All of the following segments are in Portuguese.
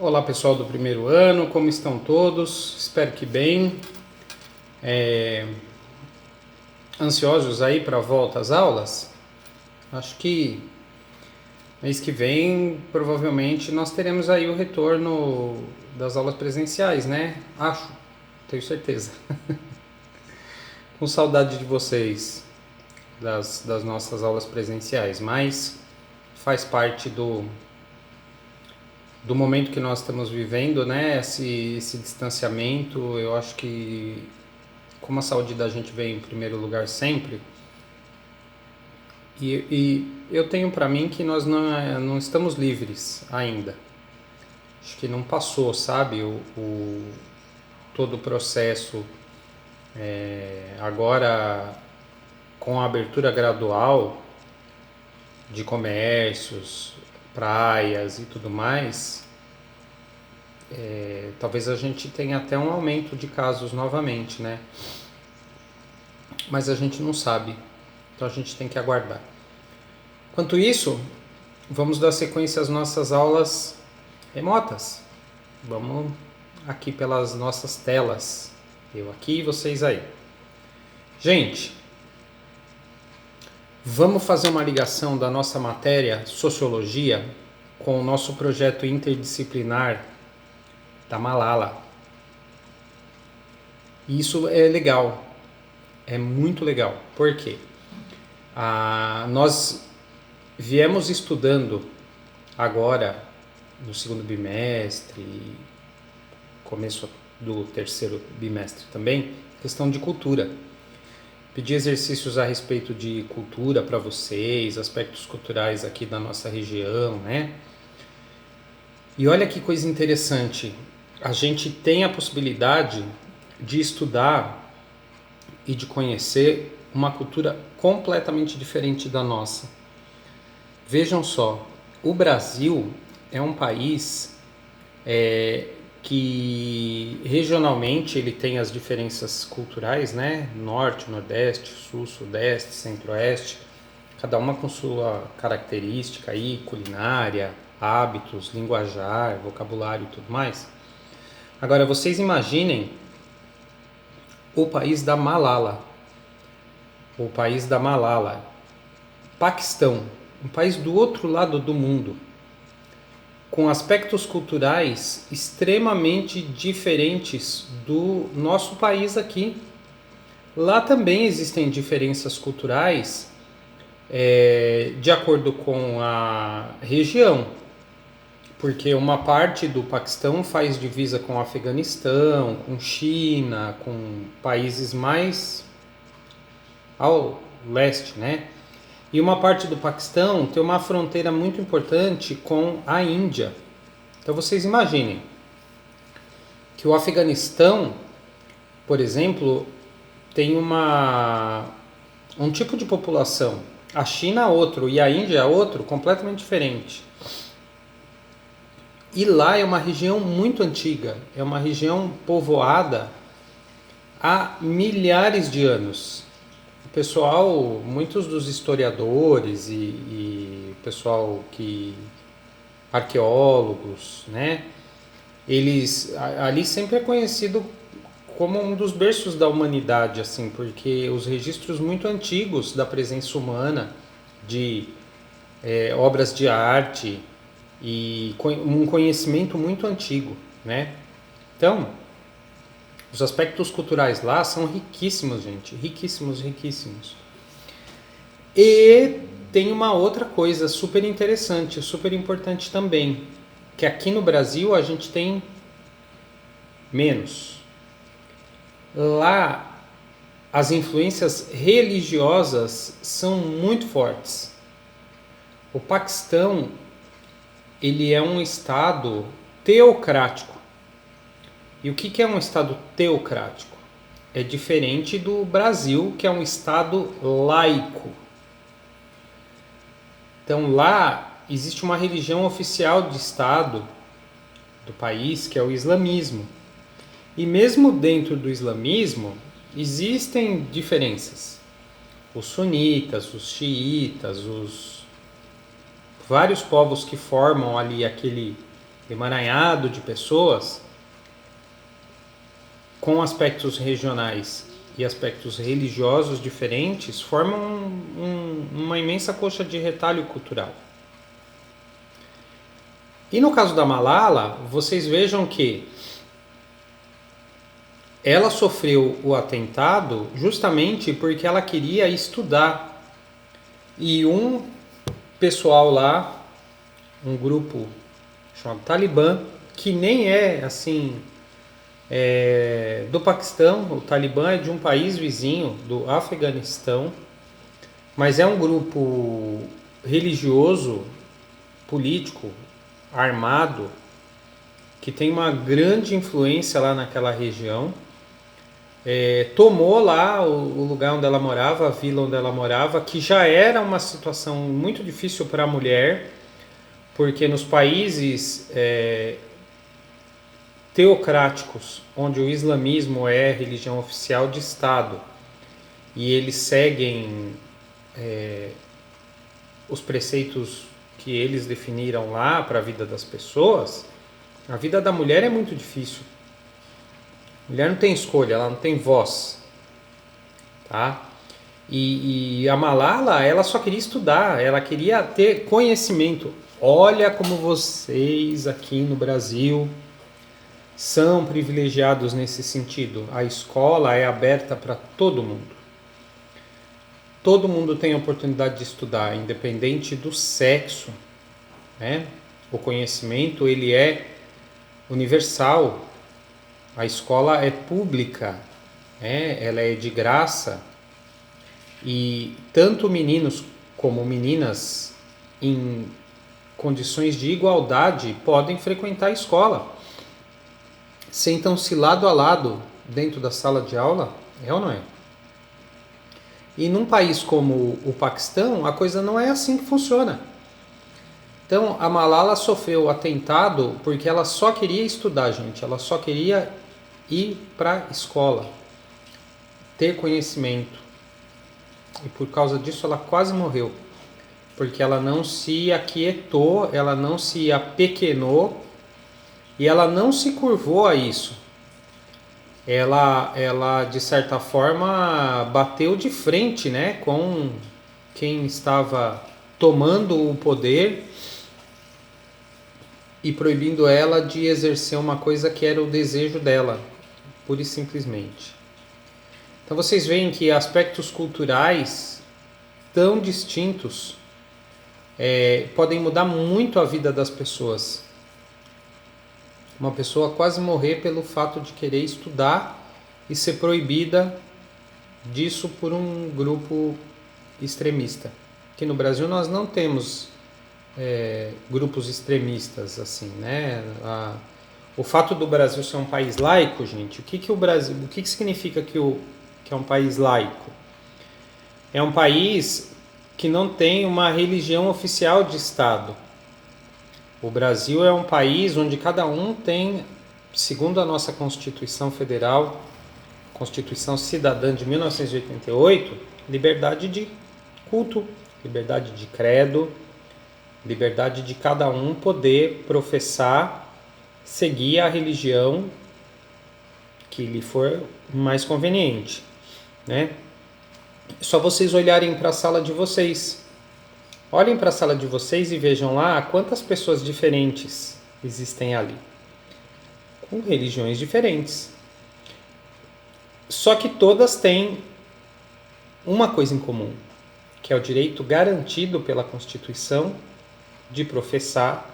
Olá pessoal do primeiro ano, como estão todos? Espero que bem. Ansiosos aí para a volta às aulas? Acho que mês que vem provavelmente nós teremos aí o retorno das aulas presenciais, né? Acho, tenho certeza. Com saudade de vocês, das nossas aulas presenciais, mas faz parte do momento que nós estamos vivendo, né? Esse distanciamento, eu acho que como a saúde da gente vem em primeiro lugar sempre, e eu tenho para mim que nós não estamos livres ainda. Acho que não passou, sabe, todo o processo. Agora, com a abertura gradual de comércios, praias e tudo mais, talvez a gente tenha até um aumento de casos novamente, né? Mas a gente não sabe, então a gente tem que aguardar. Enquanto isso, vamos dar sequência às nossas aulas remotas. Vamos aqui pelas nossas telas. Eu aqui e vocês aí. Gente, vamos fazer uma ligação da nossa matéria Sociologia com o nosso projeto interdisciplinar da Malala. E isso é legal, é muito legal. Por quê? Nós viemos estudando agora no segundo bimestre, começo do terceiro bimestre também, questão de cultura. Pedi exercícios a respeito de cultura para vocês, aspectos culturais aqui da nossa região, né? E olha que coisa interessante, a gente tem a possibilidade de estudar e de conhecer uma cultura completamente diferente da nossa. Vejam só, o Brasil é um país que regionalmente ele tem as diferenças culturais, né? Norte, Nordeste, Sul, Sudeste, Centro-Oeste, cada uma com sua característica aí, culinária, hábitos, linguajar, vocabulário e tudo mais. Agora vocês imaginem o país da Malala, Paquistão, um país do outro lado do mundo, com aspectos culturais extremamente diferentes do nosso país aqui. Lá também existem diferenças culturais de acordo com a região, porque uma parte do Paquistão faz divisa com o Afeganistão, com China, com países mais ao leste, né? E uma parte do Paquistão tem uma fronteira muito importante com a Índia. Então vocês imaginem que o Afeganistão, por exemplo, tem um tipo de população, a China outro e a Índia outro, completamente diferente. E lá é uma região muito antiga, é uma região povoada há milhares de anos. O pessoal, muitos dos historiadores e pessoal arqueólogos, né? Ali sempre é conhecido como um dos berços da humanidade, assim, porque os registros muito antigos da presença humana, de obras de arte e um conhecimento muito antigo, né? Então, os aspectos culturais lá são riquíssimos, gente. Riquíssimos, riquíssimos. E tem uma outra coisa super interessante, super importante também, que aqui no Brasil a gente tem menos. Lá as influências religiosas são muito fortes. O Paquistão, ele é um estado teocrático. E o que é um estado teocrático? É diferente do Brasil, que é um estado laico. Então lá existe uma religião oficial de estado do país, que é o islamismo. E mesmo dentro do islamismo existem diferenças. Os sunitas, os xiitas, os vários povos que formam ali aquele emaranhado de pessoas com aspectos regionais e aspectos religiosos diferentes, formam uma imensa coxa de retalho cultural. E no caso da Malala, vocês vejam que ela sofreu o atentado justamente porque ela queria estudar. E um pessoal lá, um grupo chamado Talibã, que nem é assim do Paquistão, o Talibã é de um país vizinho, do Afeganistão, mas é um grupo religioso, político, armado, que tem uma grande influência lá naquela região. Tomou lá o lugar onde ela morava, a vila onde ela morava, que já era uma situação muito difícil para a mulher, porque nos países teocráticos, onde o islamismo é religião oficial de Estado, e eles seguem os preceitos que eles definiram lá para a vida das pessoas, a vida da mulher é muito difícil. A mulher não tem escolha, ela não tem voz, tá? E a Malala, ela só queria estudar, ela queria ter conhecimento. Olha como vocês aqui no Brasil são privilegiados nesse sentido. A escola é aberta para todo mundo. Todo mundo tem a oportunidade de estudar, independente do sexo, né? O conhecimento, ele é universal. A escola é pública, ela é de graça, e tanto meninos como meninas em condições de igualdade podem frequentar a escola. Sentam-se lado a lado dentro da sala de aula, é ou não é? E num país como o Paquistão, a coisa não é assim que funciona. Então, a Malala sofreu atentado porque ela só queria estudar, gente. Ela só queria ir para a escola, ter conhecimento. E por causa disso ela quase morreu. Porque ela não se aquietou, ela não se apequenou e ela não se curvou a isso. Ela de certa forma bateu de frente, né, com quem estava tomando o poder e proibindo ela de exercer uma coisa que era o desejo dela, pura e simplesmente. Então vocês veem que aspectos culturais tão distintos podem mudar muito a vida das pessoas. Uma pessoa quase morrer pelo fato de querer estudar e ser proibida disso por um grupo extremista. Aqui no Brasil nós não temos grupos extremistas assim, né? O fato do Brasil ser um país laico, gente, o que significa que é um país laico? É um país que não tem uma religião oficial de Estado. O Brasil é um país onde cada um tem, segundo a nossa Constituição Federal, Constituição Cidadã de 1988, liberdade de culto, liberdade de credo, liberdade de cada um poder professar, seguir a religião que lhe for mais conveniente, né? É só vocês olharem para a sala de vocês. Olhem para a sala de vocês e vejam lá quantas pessoas diferentes existem ali, com religiões diferentes. Só que todas têm uma coisa em comum, que é o direito garantido pela Constituição de professar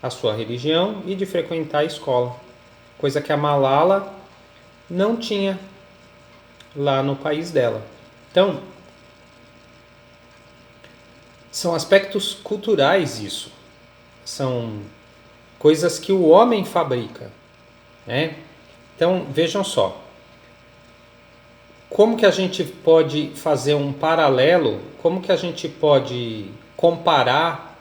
a sua religião e de frequentar a escola, coisa que a Malala não tinha lá no país dela. Então, são aspectos culturais isso. São coisas que o homem fabrica, né? Então, vejam só. Como que a gente pode fazer um paralelo? Como que a gente pode comparar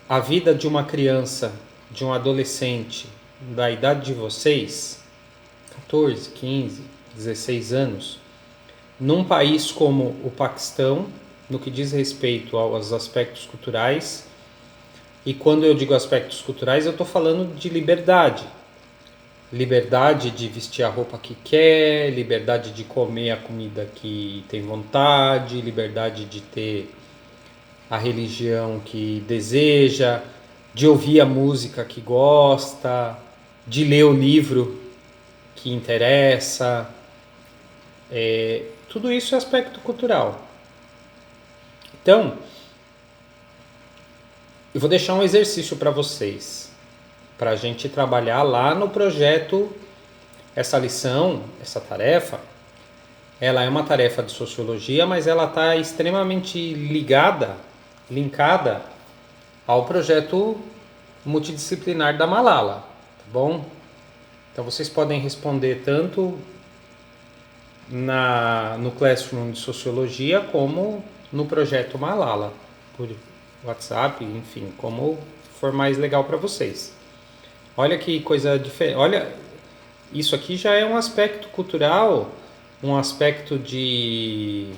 a vida de uma criança, de um adolescente da idade de vocês, 14, 15, 16 anos, num país como o Paquistão, no que diz respeito aos aspectos culturais, E quando eu digo aspectos culturais, eu estou falando de liberdade. Liberdade de vestir a roupa que quer, liberdade de comer a comida que tem vontade, liberdade de ter a religião que deseja, de ouvir a música que gosta, de ler o livro que interessa. Tudo isso é aspecto cultural. Então, eu vou deixar um exercício para vocês, para a gente trabalhar lá no projeto. Essa lição, essa tarefa, ela é uma tarefa de sociologia, mas ela está extremamente linkada ao projeto multidisciplinar da Malala, tá bom? Então vocês podem responder tanto no Classroom de Sociologia como no projeto Malala, por WhatsApp, enfim, como for mais legal para vocês. Olha que coisa diferente. Olha, isso aqui já é um aspecto cultural, um aspecto de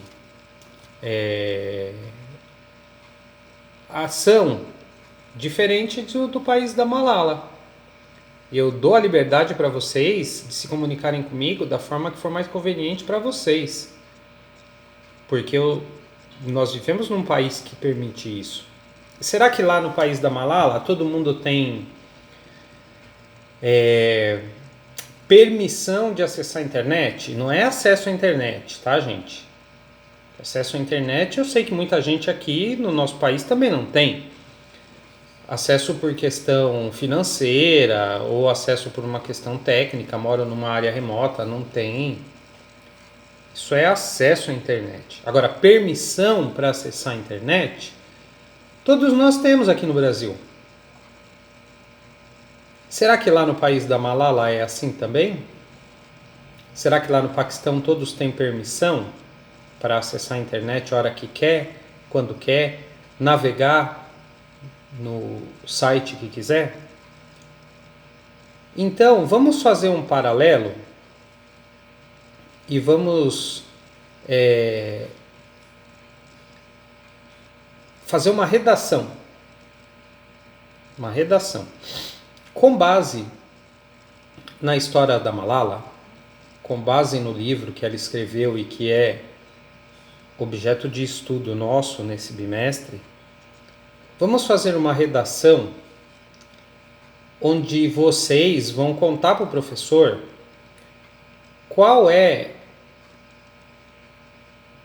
ação diferente do país da Malala. Eu dou a liberdade para vocês de se comunicarem comigo da forma que for mais conveniente para vocês. Porque nós vivemos num país que permite isso. Será que lá no país da Malala todo mundo tem permissão de acessar a internet? Não é acesso à internet, tá, gente? Acesso à internet, eu sei que muita gente aqui no nosso país também não tem. Acesso por questão financeira ou acesso por uma questão técnica, moro numa área remota, não tem. Isso é acesso à internet. Agora, permissão para acessar a internet, todos nós temos aqui no Brasil. Será que lá no país da Malala é assim também? Será que lá no Paquistão todos têm permissão para acessar a internet a hora que quer, quando quer, navegar no site que quiser? Então, vamos fazer um paralelo e vamos fazer uma redação. Uma redação. Com base na história da Malala, com base no livro que ela escreveu e que é objeto de estudo nosso nesse bimestre, vamos fazer uma redação onde vocês vão contar para o professor qual é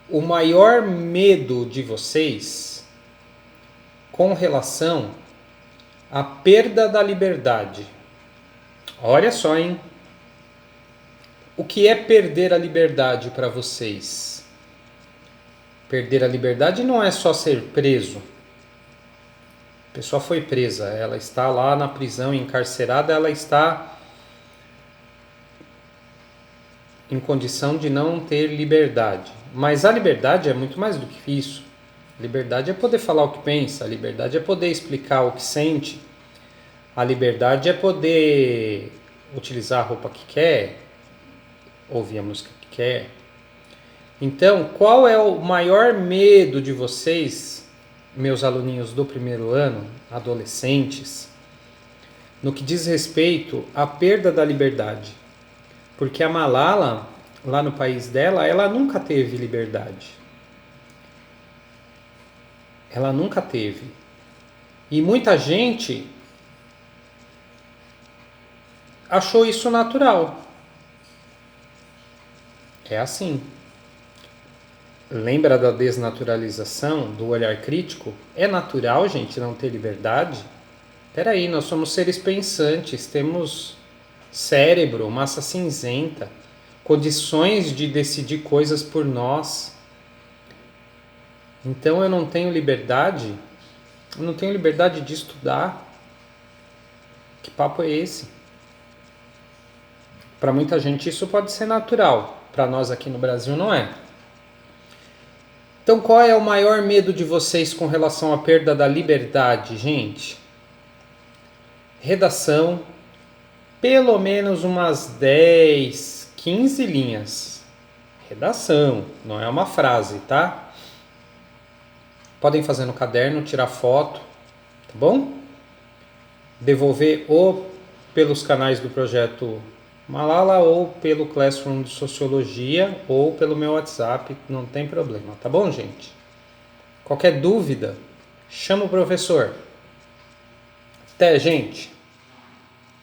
o maior medo de vocês com relação à perda da liberdade. Olha só, hein? O que é perder a liberdade para vocês? Perder a liberdade não é só ser preso. A pessoa foi presa, ela está lá na prisão, encarcerada, ela está em condição de não ter liberdade. Mas a liberdade é muito mais do que isso. A liberdade é poder falar o que pensa, a liberdade é poder explicar o que sente, a liberdade é poder utilizar a roupa que quer, ouvir a música que quer. Então, qual é o maior medo de vocês, meus aluninhos do primeiro ano, adolescentes, no que diz respeito à perda da liberdade? Porque a Malala, lá no país dela, ela nunca teve liberdade. Ela nunca teve. E muita gente achou isso natural. É assim. Lembra da desnaturalização, do olhar crítico? É natural, gente, não ter liberdade? Peraí, nós somos seres pensantes, temos cérebro, massa cinzenta, condições de decidir coisas por nós. Então eu não tenho liberdade? Eu não tenho liberdade de estudar? Que papo é esse? Para muita gente isso pode ser natural, para nós aqui no Brasil não é. Então qual é o maior medo de vocês com relação à perda da liberdade, gente? Redação, pelo menos umas 10, 15 linhas. Redação, não é uma frase, tá? Podem fazer no caderno, tirar foto, tá bom? devolver ou pelos canais do projeto Malala ou pelo Classroom de Sociologia ou pelo meu WhatsApp, não tem problema, tá bom, gente? Qualquer dúvida, chama o professor. Até, gente!